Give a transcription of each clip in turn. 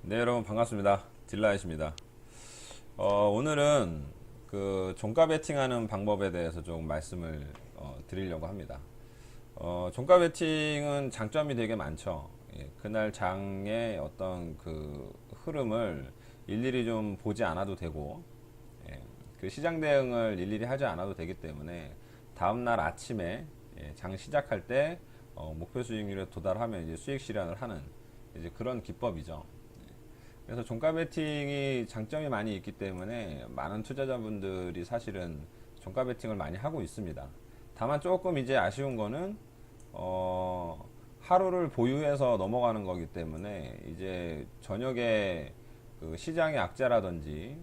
네, 여러분 반갑습니다. 딜라잇입니다. 오늘은 그 종가 베팅하는 방법에 대해서 좀 말씀을 드리려고 합니다. 종가 베팅은 장점이 되게 많죠. 예, 그날 장의 어떤 그 흐름을 일일이 좀 보지 않아도 되고, 예, 그 시장 대응을 일일이 하지 않아도 되기 때문에 다음날 아침에 장 시작할 때 목표 수익률에 도달하면 이제 수익 실현을 하는 이제 그런 기법이죠. 그래서 종가 베팅이 장점이 많이 있기 때문에 많은 투자자분들이 사실은 종가 베팅을 많이 하고 있습니다. 다만 조금 이제 아쉬운 거는 하루를 보유해서 넘어가는 거기 때문에 이제 저녁에 그 시장의 악재라든지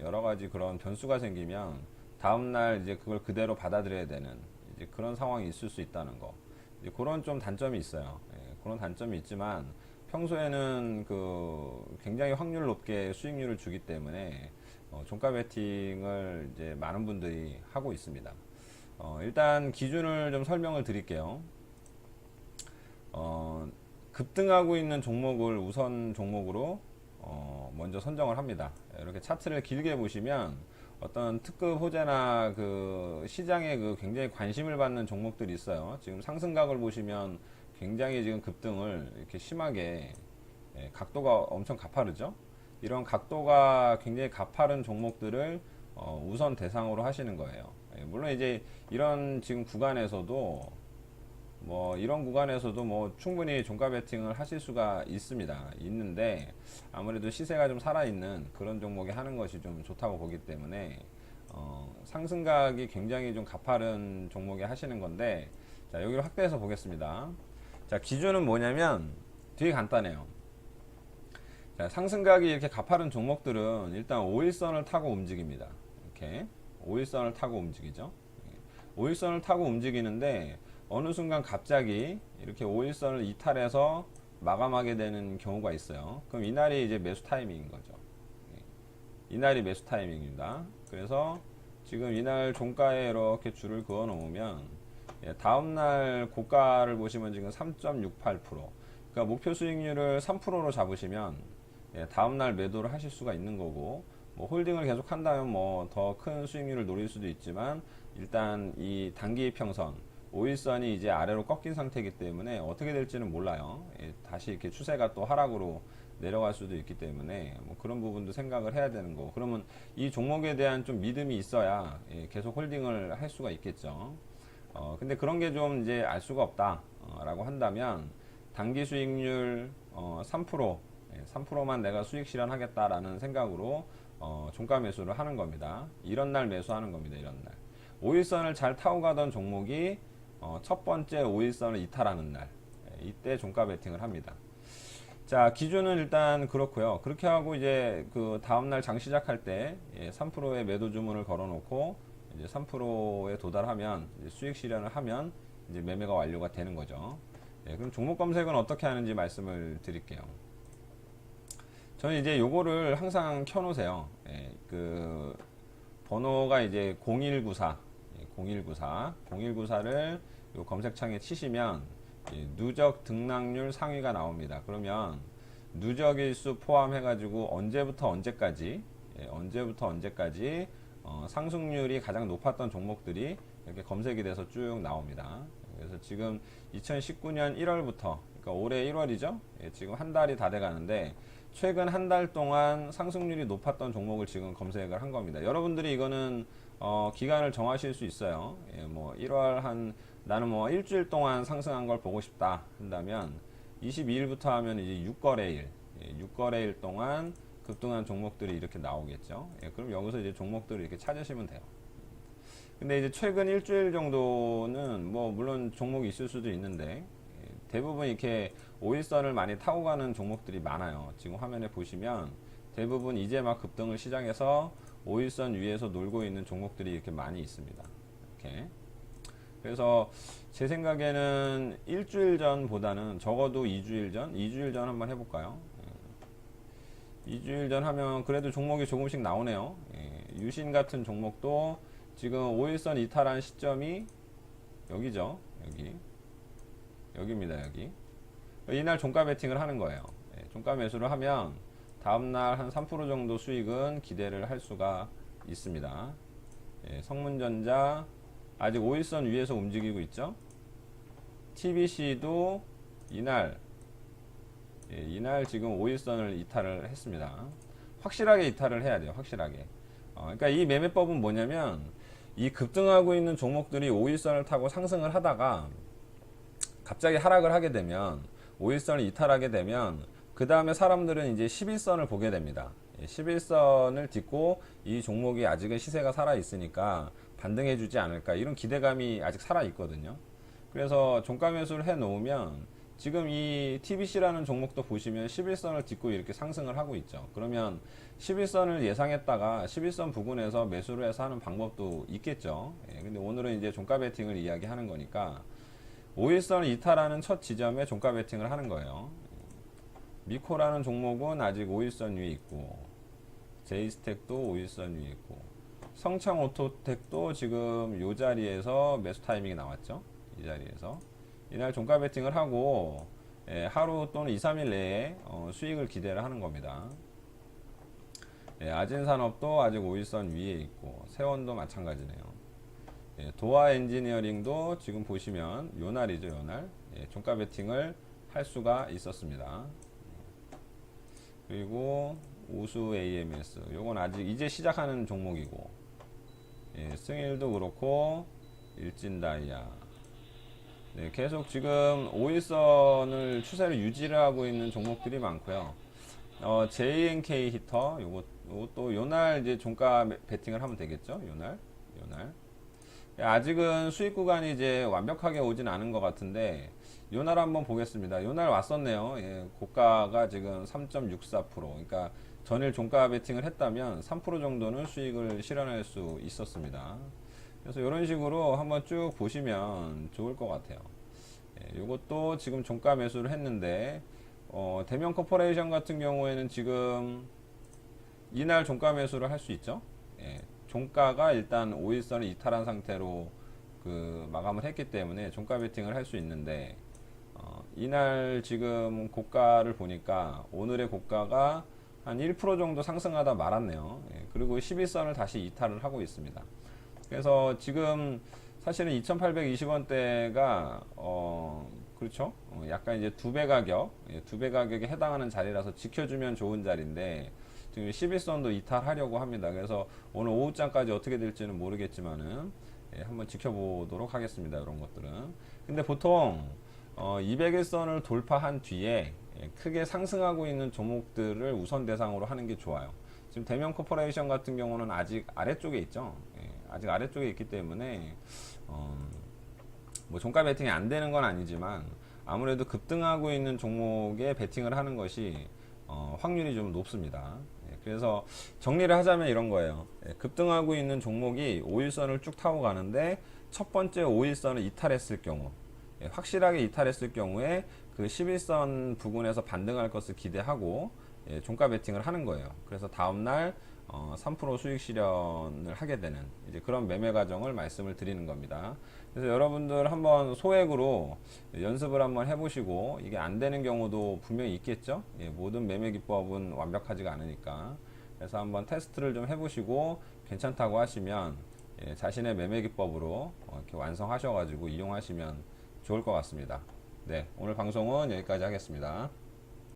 여러 가지 그런 변수가 생기면 다음날 이제 그걸 그대로 받아들여야 되는 이제 그런 상황이 있을 수 있다는 거. 이제 그런 좀 단점이 있어요. 예, 그런 단점이 있지만 평소에는 그 굉장히 확률 높게 수익률을 주기 때문에 종가 베팅을 이제 많은 분들이 하고 있습니다. 일단 기준을 좀 설명을 드릴게요. 급등하고 있는 종목을 우선 종목으로 먼저 선정을 합니다. 이렇게 차트를 길게 보시면 어떤 특급 호재나 그 시장에 그 굉장히 관심을 받는 종목들이 있어요. 지금 상승각을 보시면 굉장히 지금 급등을 이렇게 심하게 각도가 엄청 가파르죠. 이런 각도가 굉장히 가파른 종목들을 우선 대상으로 하시는 거예요. 물론 이제 이런 지금 구간에서도 뭐 이런 구간에서도 뭐 충분히 종가 베팅을 하실 수가 있습니다. 있는데 아무래도 시세가 좀 살아있는 그런 종목에 하는 것이 좀 좋다고 보기 때문에 상승각이 굉장히 좀 가파른 종목에 하시는 건데, 자 여기를 확대해서 보겠습니다. 자 기준은 뭐냐면 되게 간단해요. 자, 상승각이 이렇게 가파른 종목들은 일단 5일선을 타고 움직입니다. 이렇게 5일선을 타고 움직이죠. 5일선을 타고 움직이는데 어느 순간 갑자기 이렇게 5일선을 이탈해서 마감하게 되는 경우가 있어요. 그럼 이날이 이제 매수 타이밍인 거죠. 이날이 매수 타이밍입니다. 그래서 지금 이날 종가에 이렇게 줄을 그어 놓으면 다음날 고가를 보시면 지금 3.68%, 그러니까 목표 수익률을 3%로 잡으시면 다음날 매도를 하실 수가 있는 거고, 뭐 홀딩을 계속 한다면 뭐 더 큰 수익률을 노릴 수도 있지만 일단 이 단기 평선 5일선이 이제 아래로 꺾인 상태이기 때문에 어떻게 될지는 몰라요. 다시 이렇게 추세가 또 하락으로 내려갈 수도 있기 때문에 뭐 그런 부분도 생각을 해야 되는 거고, 그러면 이 종목에 대한 좀 믿음이 있어야 계속 홀딩을 할 수가 있겠죠. 근데 그런 게 좀 이제 알 수가 없다 라고 한다면 단기 수익률 3%, 3%만 내가 수익 실현하겠다라는 생각으로 종가 매수를 하는 겁니다. 이런 날 매수하는 겁니다. 이런 날 5일선을 잘 타고 가던 종목이 첫 번째 5일선을 이탈하는 날, 이때 종가 베팅을 합니다. 자 기준은 일단 그렇고요. 그렇게 하고 이제 그 다음날 장 시작할 때 3%의 매도 주문을 걸어놓고 이제 3%에 도달하면 이제 수익 실현을 하면 이제 매매가 완료가 되는 거죠. 그럼 종목 검색은 어떻게 하는지 말씀을 드릴게요. 저는 이제 요거를 항상 켜놓으세요. 그 번호가 이제 0194, 0194를 요 검색창에 치시면 누적 등락률 상위가 나옵니다. 그러면 누적일수 포함해가지고 언제부터 언제까지 상승률이 가장 높았던 종목들이 이렇게 검색이 돼서 쭉 나옵니다. 그래서 지금 2019년 1월부터, 그러니까 올해 1월이죠. 지금 한 달이 다 돼가는데 최근 한 달 동안 상승률이 높았던 종목을 지금 검색을 한 겁니다. 여러분들이 이거는 기간을 정하실 수 있어요. 뭐 1월 나는 뭐 일주일 동안 상승한 걸 보고 싶다 한다면 22일부터 하면 이제 6거래일, 6거래일 동안 급등한 종목들이 이렇게 나오겠죠. 그럼 여기서 이제 종목들을 이렇게 찾으시면 돼요. 근데 이제 최근 일주일 정도는 뭐 물론 종목이 있을 수도 있는데 대부분 이렇게 5일선을 많이 타고 가는 종목들이 많아요. 지금 화면에 보시면 대부분 이제 막 급등을 시작해서 5일선 위에서 놀고 있는 종목들이 이렇게 많이 있습니다. 이렇게. 그래서 제 생각에는 일주일 전보다는 적어도 2주일 전 한번 해볼까요? 2주일 전 하면 그래도 종목이 조금씩 나오네요. 유신 같은 종목도 지금 5일선 이탈한 시점이 여기죠. 여기입니다. 여기. 이날 종가 베팅을 하는 거예요. 종가 매수를 하면 다음날 한 3% 정도 수익은 기대를 할 수가 있습니다. 성문전자 아직 5일선 위에서 움직이고 있죠. TBC도 이날 지금 5일선을 이탈을 했습니다. 확실하게 이탈을 해야 돼요. 확실하게. 그러니까 이 매매법은 뭐냐면 이 급등하고 있는 종목들이 5일선을 타고 상승을 하다가 갑자기 하락을 하게 되면 5일선을 이탈하게 되면 그 다음에 사람들은 이제 11선을 보게 됩니다. 11선을 딛고 이 종목이 아직은 시세가 살아 있으니까 반등해 주지 않을까 이런 기대감이 아직 살아 있거든요. 그래서 종가 매수를 해 놓으면 지금 이 TBC라는 종목도 보시면 11선을 딛고 이렇게 상승을 하고 있죠. 그러면 11선을 예상했다가 11선 부근에서 매수를 해서 하는 방법도 있겠죠. 근데 오늘은 이제 종가 베팅을 이야기하는 거니까 5일선을 이탈하는 첫 지점에 종가 베팅을 하는 거예요. 미코라는 종목은 아직 5일선 위에 있고, 제이스텍도 5일선 위에 있고, 성창오토텍도 지금 이 자리에서 매수 타이밍이 나왔죠. 이 자리에서 이날 종가 베팅을 하고 하루 또는 2, 3일 내에 수익을 기대를 하는 겁니다. 아진산업도 아직 5일선 위에 있고, 세원도 마찬가지네요. 도화 엔지니어링도 지금 보시면 요날이죠. 요날 종가 베팅을 할 수가 있었습니다. 그리고 우수 AMS 요건 아직 이제 시작하는 종목이고, 승일도 그렇고 일진다이아 계속 지금 5일선을 추세를 유지를 하고 있는 종목들이 많고요. JNK 히터 요것도 요날 이제 종가 베팅을 하면 되겠죠. 요날 아직은 수익 구간이 이제 완벽하게 오진 않은 것 같은데 요날 한번 보겠습니다. 요날 왔었네요. 고가가 지금 3.64%. 그러니까 전일 종가 베팅을 했다면 3% 정도는 수익을 실현할 수 있었습니다. 그래서 이런 식으로 한번 쭉 보시면 좋을 것 같아요. 요것도 지금 종가 매수를 했는데 대명 코퍼레이션 같은 경우에는 지금 이날 종가 매수를 할 수 있죠. 종가가 일단 5일선을 이탈한 상태로 마감을 했기 때문에 종가 베팅을 할 수 있는데 이날 지금 고가를 보니까 오늘의 고가가 한 1% 정도 상승하다 말았네요. 그리고 11선을 다시 이탈을 하고 있습니다. 그래서 지금 사실은 2820원대가 그렇죠. 약간 이제 두 배 가격에 해당하는 자리라서 지켜주면 좋은 자리인데 지금 11선도 이탈하려고 합니다. 그래서 오늘 오후장까지 어떻게 될지는 모르겠지만은 한번 지켜보도록 하겠습니다. 이런 것들은. 근데 보통 200일선을 돌파한 뒤에 크게 상승하고 있는 종목들을 우선 대상으로 하는 게 좋아요. 지금 대명 코퍼레이션 같은 경우는 아직 아래쪽에 있죠. 아직 아래쪽에 있기 때문에 뭐 종가 베팅이 안 되는 건 아니지만 아무래도 급등하고 있는 종목에 베팅을 하는 것이 확률이 좀 높습니다. 그래서 정리를 하자면 이런 거예요. 급등하고 있는 종목이 5일선을 쭉 타고 가는데 첫 번째 5일선을 이탈했을 경우, 확실하게 이탈했을 경우에 그 11선 부근에서 반등할 것을 기대하고 종가 베팅을 하는 거예요. 그래서 다음날 3% 수익 실현을 하게 되는 이제 그런 매매 과정을 말씀을 드리는 겁니다. 그래서 여러분들 한번 소액으로 연습을 한번 해보시고 이게 안 되는 경우도 분명히 있겠죠. 모든 매매 기법은 완벽하지가 않으니까. 그래서 한번 테스트를 좀 해보시고 괜찮다고 하시면 자신의 매매 기법으로 이렇게 완성하셔가지고 이용하시면 좋을 것 같습니다. 네, 오늘 방송은 여기까지 하겠습니다.